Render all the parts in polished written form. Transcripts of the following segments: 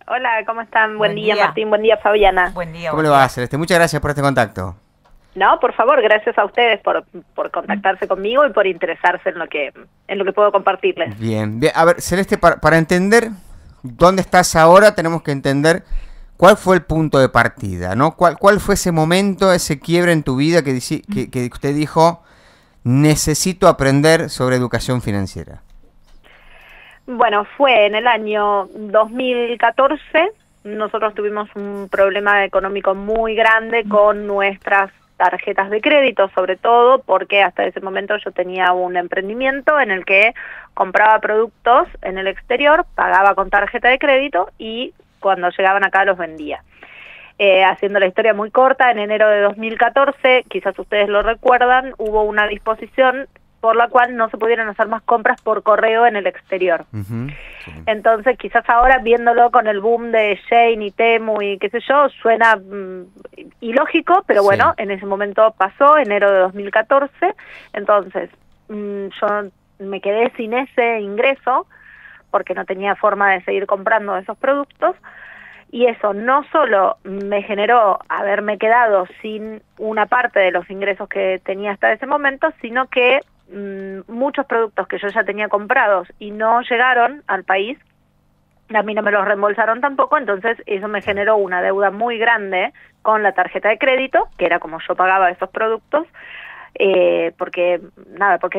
Hola, ¿cómo están? Buen Buen día, día. Martín. Buen día, Fabiana. Buen día, ¿Cómo buen le día. va, Celeste? Muchas gracias por este contacto. No, por favor, gracias a ustedes por contactarse conmigo y por interesarse en lo que puedo compartirles. Bien, bien. A ver, Celeste, para entender dónde estás ahora, tenemos que entender cuál fue el punto de partida, ¿no? ¿Cuál fue ese momento, ese quiebre en tu vida que usted dijo, necesito aprender sobre educación financiera? Bueno, fue en el año 2014. Nosotros tuvimos un problema económico muy grande con nuestras tarjetas de crédito, sobre todo porque hasta ese momento yo tenía un emprendimiento en el que compraba productos en el exterior, pagaba con tarjeta de crédito y cuando llegaban acá los vendía. Haciendo la historia muy corta, en enero de 2014, quizás ustedes lo recuerdan, hubo una disposición por la cual no se pudieron hacer más compras por correo en el exterior. Ujú, sí. Entonces, quizás ahora, viéndolo con el boom de Shein y Temu y qué sé yo, suena ilógico, pero Sí. bueno, en ese momento pasó, enero de 2014. Entonces, yo me quedé sin ese ingreso porque no tenía forma de seguir comprando esos productos. Y eso no solo me generó haberme quedado sin una parte de los ingresos que tenía hasta ese momento, sino que muchos productos que yo ya tenía comprados y no llegaron al país, a mí no me los reembolsaron tampoco, entonces eso me generó una deuda muy grande con la tarjeta de crédito, que era como yo pagaba esos productos, porque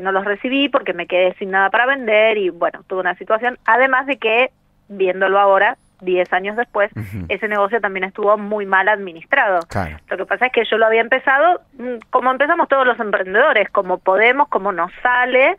no los recibí, porque me quedé sin nada para vender y bueno, tuve una situación, además de que, viéndolo ahora, 10 años después, Ujú. ese negocio también estuvo muy mal administrado. Claro. Lo que pasa es que yo lo había empezado como empezamos todos los emprendedores, como podemos, como nos sale,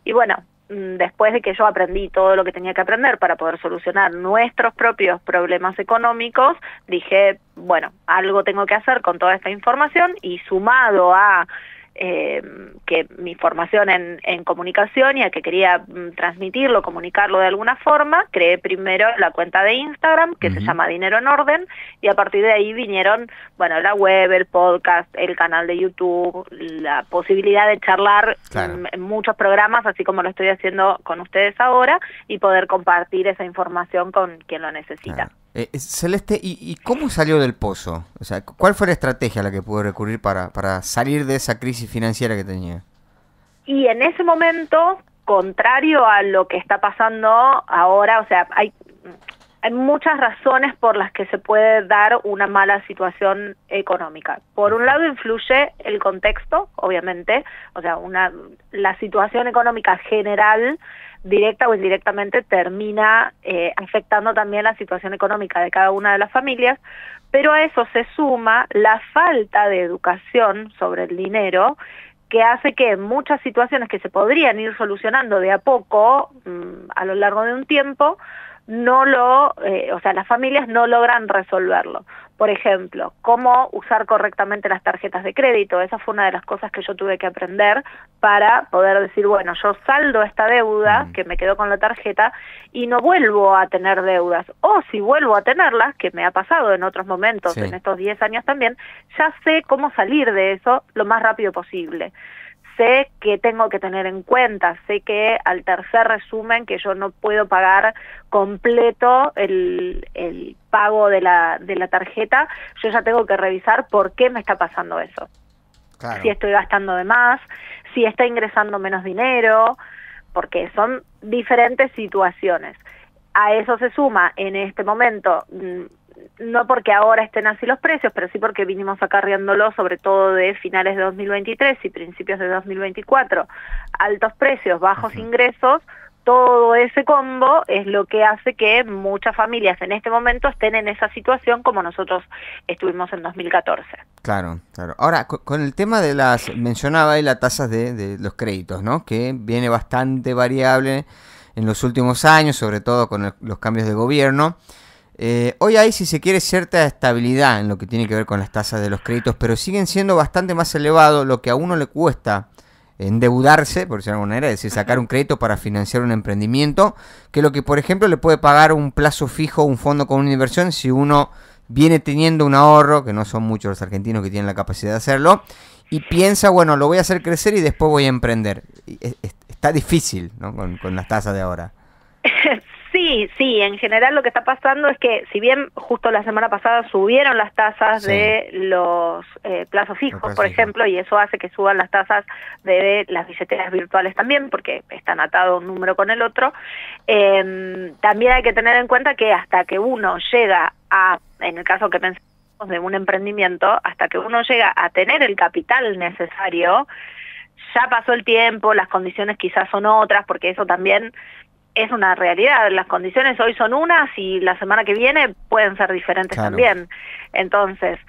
y bueno, después de que yo aprendí todo lo que tenía que aprender para poder solucionar nuestros propios problemas económicos, dije, bueno, algo tengo que hacer con toda esta información y sumado a que mi formación en comunicación y a que quería transmitirlo, comunicarlo de alguna forma, creé primero la cuenta de Instagram que se llama Dinero en Orden y a partir de ahí vinieron, bueno, la web, el podcast, el canal de YouTube, la posibilidad de charlar Claro. en muchos programas, así como lo estoy haciendo con ustedes ahora y poder compartir esa información con quien lo necesita. Claro. Celeste, ¿y cómo salió del pozo? O sea, ¿cuál fue la estrategia a la que pudo recurrir para salir de esa crisis financiera que tenía? Y en ese momento, contrario a lo que está pasando ahora, o sea, hay muchas razones por las que se puede dar una mala situación económica. Por un lado influye el contexto, obviamente, o sea, la situación económica general, directa o indirectamente, termina afectando también la situación económica de cada una de las familias, pero a eso se suma la falta de educación sobre el dinero, que hace que muchas situaciones que se podrían ir solucionando de a poco, a lo largo de un tiempo, o sea, las familias no logran resolverlo. Por ejemplo, cómo usar correctamente las tarjetas de crédito. Esa fue una de las cosas que yo tuve que aprender para poder decir, bueno, yo saldo esta deuda que me quedó con la tarjeta y no vuelvo a tener deudas. O si vuelvo a tenerlas, que me ha pasado en otros momentos, Sí. en estos 10 años también, ya sé cómo salir de eso lo más rápido posible. Sé que tengo que tener en cuenta, sé que al tercer resumen que yo no puedo pagar completo el pago de la tarjeta, yo ya tengo que revisar por qué me está pasando eso. Claro. Si estoy gastando de más, si está ingresando menos dinero, porque son diferentes situaciones. A eso se suma en este momento, no porque ahora estén así los precios, pero sí porque vinimos acarreándolo sobre todo de finales de 2023 y principios de 2024, altos precios, bajos ingresos, todo ese combo es lo que hace que muchas familias en este momento estén en esa situación como nosotros estuvimos en 2014. Claro, claro. Ahora, con el tema mencionaba ahí las tasas de los créditos, ¿no? Que viene bastante variable en los últimos años, sobre todo con los cambios de gobierno. Hoy hay, si se quiere, cierta estabilidad en lo que tiene que ver con las tasas de los créditos, pero siguen siendo bastante más elevados lo que a uno le cuesta endeudarse, por decirlo de alguna manera, es decir, sacar un crédito para financiar un emprendimiento, que lo que, por ejemplo, le puede pagar un plazo fijo, un fondo con una inversión, si uno viene teniendo un ahorro, que no son muchos los argentinos que tienen la capacidad de hacerlo, y piensa, bueno, lo voy a hacer crecer y después voy a emprender. Está difícil, ¿no? Con las tasas de ahora. Sí, sí, en general lo que está pasando es que si bien justo la semana pasada subieron las tasas de los plazos fijos, por ejemplo, y eso hace que suban las tasas de las billeteras virtuales también, porque están atados un número con el otro, también hay que tener en cuenta que hasta que uno llega a, en el caso que pensamos de un emprendimiento, hasta que uno llega a tener el capital necesario, ya pasó el tiempo, las condiciones quizás son otras, porque eso también es una realidad. Las condiciones hoy son unas y la semana que viene pueden ser diferentes también. Entonces,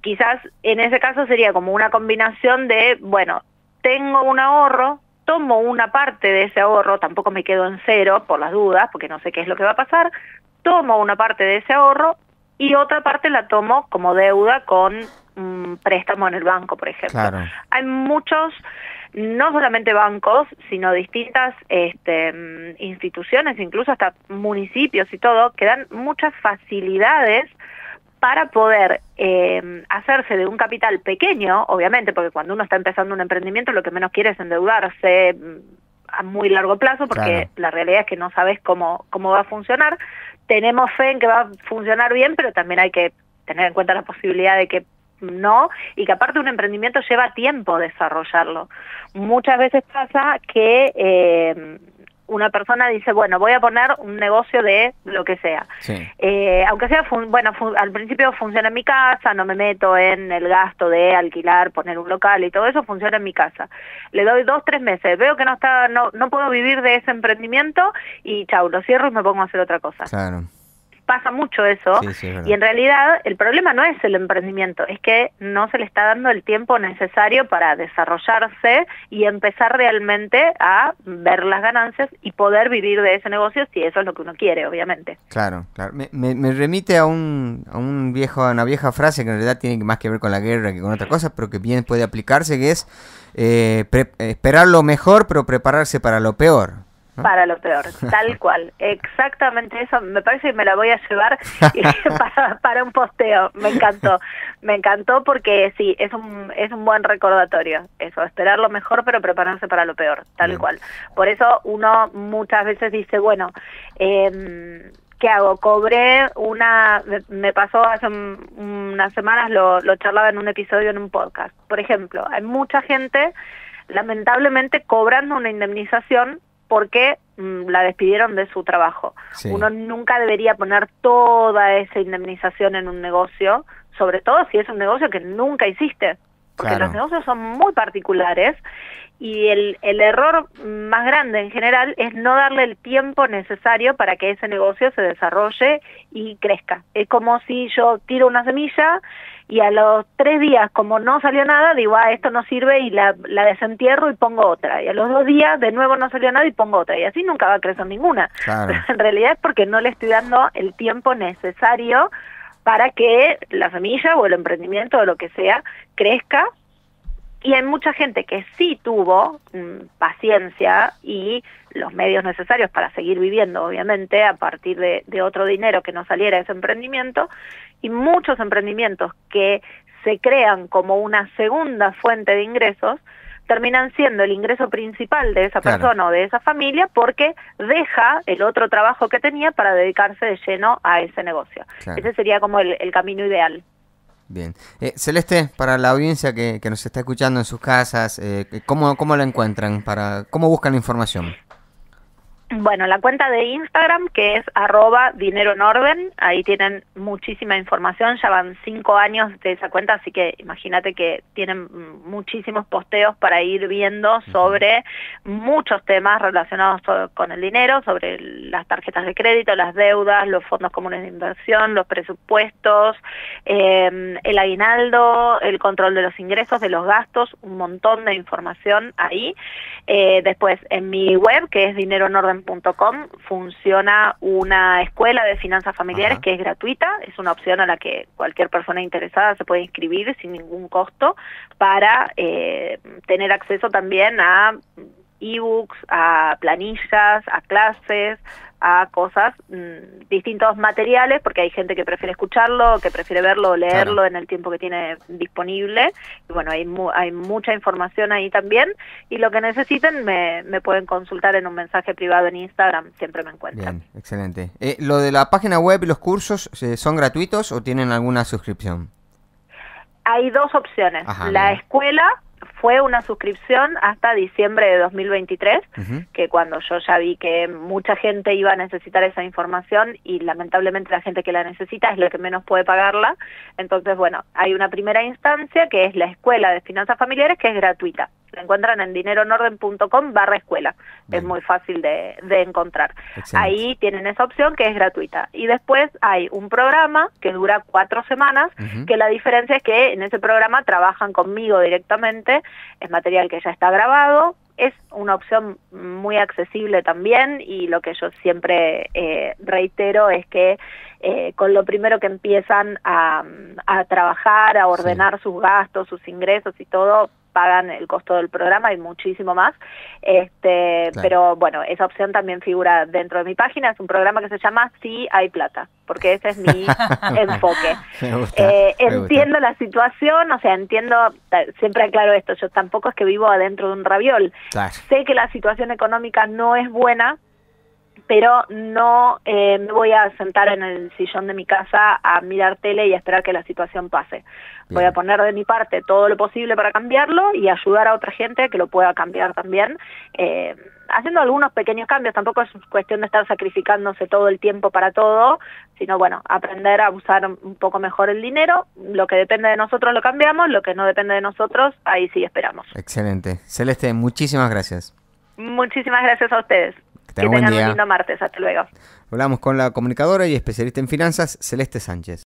quizás en ese caso sería como una combinación de, bueno, tengo un ahorro, tomo una parte de ese ahorro, tampoco me quedo en cero por las dudas, porque no sé qué es lo que va a pasar, tomo una parte de ese ahorro y otra parte la tomo como deuda con un préstamo en el banco, por ejemplo. Hay muchos, no solamente bancos, sino distintas instituciones, incluso hasta municipios y todo, que dan muchas facilidades para poder hacerse de un capital pequeño, obviamente, porque cuando uno está empezando un emprendimiento lo que menos quiere es endeudarse a muy largo plazo, porque la realidad es que no sabes cómo va a funcionar. Tenemos fe en que va a funcionar bien, pero también hay que tener en cuenta la posibilidad de que no, y que aparte un emprendimiento lleva tiempo desarrollarlo. Muchas veces pasa que una persona dice, bueno, voy a poner un negocio de lo que sea. Aunque sea, al principio funciona en mi casa, no me meto en el gasto de alquilar, poner un local y todo eso, funciona en mi casa. Le doy 2, 3 meses, veo que no puedo vivir de ese emprendimiento y chau, lo cierro y me pongo a hacer otra cosa. Pasa mucho eso, y en realidad el problema no es el emprendimiento, es que no se le está dando el tiempo necesario para desarrollarse y empezar realmente a ver las ganancias y poder vivir de ese negocio, si eso es lo que uno quiere, obviamente. Claro. Me remite a una vieja frase que en realidad tiene más que ver con la guerra que con otra cosa, pero que bien puede aplicarse, que es esperar lo mejor, pero prepararse para lo peor. Para lo peor, tal cual, exactamente eso. Me parece que me la voy a llevar para un posteo. Me encantó porque sí, es un buen recordatorio eso, esperar lo mejor pero prepararse para lo peor, tal cual. Por eso uno muchas veces dice, bueno, ¿qué hago? Me pasó hace unas semanas, lo charlaba en un episodio en un podcast. Por ejemplo, hay mucha gente lamentablemente cobrando una indemnización porque la despidieron de su trabajo. Uno nunca debería poner toda esa indemnización en un negocio, sobre todo si es un negocio que nunca hiciste, porque los negocios son muy particulares y el error más grande en general es no darle el tiempo necesario para que ese negocio se desarrolle y crezca. Es como si yo tiro una semilla y a los 3 días, como no salió nada, digo, esto no sirve y la desentierro y pongo otra. Y a los 2 días, de nuevo no salió nada y pongo otra. Y así nunca va a crecer ninguna. Pero en realidad es porque no le estoy dando el tiempo necesario para que la semilla o el emprendimiento o lo que sea crezca. Y hay mucha gente que sí tuvo paciencia y los medios necesarios para seguir viviendo, obviamente, a partir de otro dinero que no saliera de ese emprendimiento, y muchos emprendimientos que se crean como una segunda fuente de ingresos terminan siendo el ingreso principal de esa persona o de esa familia, porque deja el otro trabajo que tenía para dedicarse de lleno a ese negocio. Ese sería como el camino ideal. Bien. Celeste, para la audiencia que nos está escuchando en sus casas, ¿cómo la encuentran? ¿Cómo buscan la información? Bueno, la cuenta de Instagram, que es @dineroenorden, ahí tienen muchísima información, ya van 5 años de esa cuenta, así que imagínate que tienen muchísimos posteos para ir viendo sobre muchos temas relacionados con el dinero, sobre las tarjetas de crédito, las deudas, los fondos comunes de inversión, los presupuestos, el aguinaldo, el control de los ingresos, de los gastos, un montón de información ahí. Después, en mi web, que es dineroenorden.com, funciona una escuela de finanzas familiares que es gratuita, es una opción a la que cualquier persona interesada se puede inscribir sin ningún costo para tener acceso también a ebooks, a planillas, a clases, a cosas, distintos materiales, porque hay gente que prefiere escucharlo, que prefiere verlo o leerlo Claro. en el tiempo que tiene disponible. Y bueno, hay mucha información ahí también, y lo que necesiten me pueden consultar en un mensaje privado en Instagram, siempre me encuentran. Bien, excelente. ¿Lo de la página web y los cursos son gratuitos o tienen alguna suscripción? Hay dos opciones. Ajá, La bien. escuela fue una suscripción hasta diciembre de 2023, Ujú. que cuando yo ya vi que mucha gente iba a necesitar esa información y lamentablemente la gente que la necesita es la que menos puede pagarla. Entonces, bueno, hay una primera instancia que es la Escuela de Finanzas Familiares, que es gratuita. La encuentran en dineroenorden.com/escuela. Es Bien. muy fácil de encontrar. Excelente. Ahí tienen esa opción que es gratuita. Y después hay un programa que dura 4 semanas, Ujú. que la diferencia es que en ese programa trabajan conmigo directamente, es material que ya está grabado, es una opción muy accesible también, y lo que yo siempre reitero es que con lo primero que empiezan a trabajar, a ordenar sus gastos, sus ingresos y todo, pagan el costo del programa y muchísimo más. Claro. Pero bueno, esa opción también figura dentro de mi página. Es un programa que se llama Sí hay plata, porque ese es mi enfoque. Me gusta, me Entiendo la situación, o sea, entiendo, siempre aclaro esto, yo tampoco es que vivo adentro de un raviol. Claro. Sé que la situación económica no es buena, pero no me voy a sentar en el sillón de mi casa a mirar tele y a esperar que la situación pase. Voy Bien. a poner de mi parte todo lo posible para cambiarlo y ayudar a otra gente que lo pueda cambiar también, haciendo algunos pequeños cambios. Tampoco es cuestión de estar sacrificándose todo el tiempo para todo, sino bueno, aprender a usar un poco mejor el dinero. Lo que depende de nosotros lo cambiamos, lo que no depende de nosotros, ahí sí esperamos. Excelente. Celeste, muchísimas gracias. Muchísimas gracias a ustedes. Que Que tenga buen tengan un día. lindo martes. Hasta luego. Hablamos con la comunicadora y especialista en finanzas, Celeste Sánchez.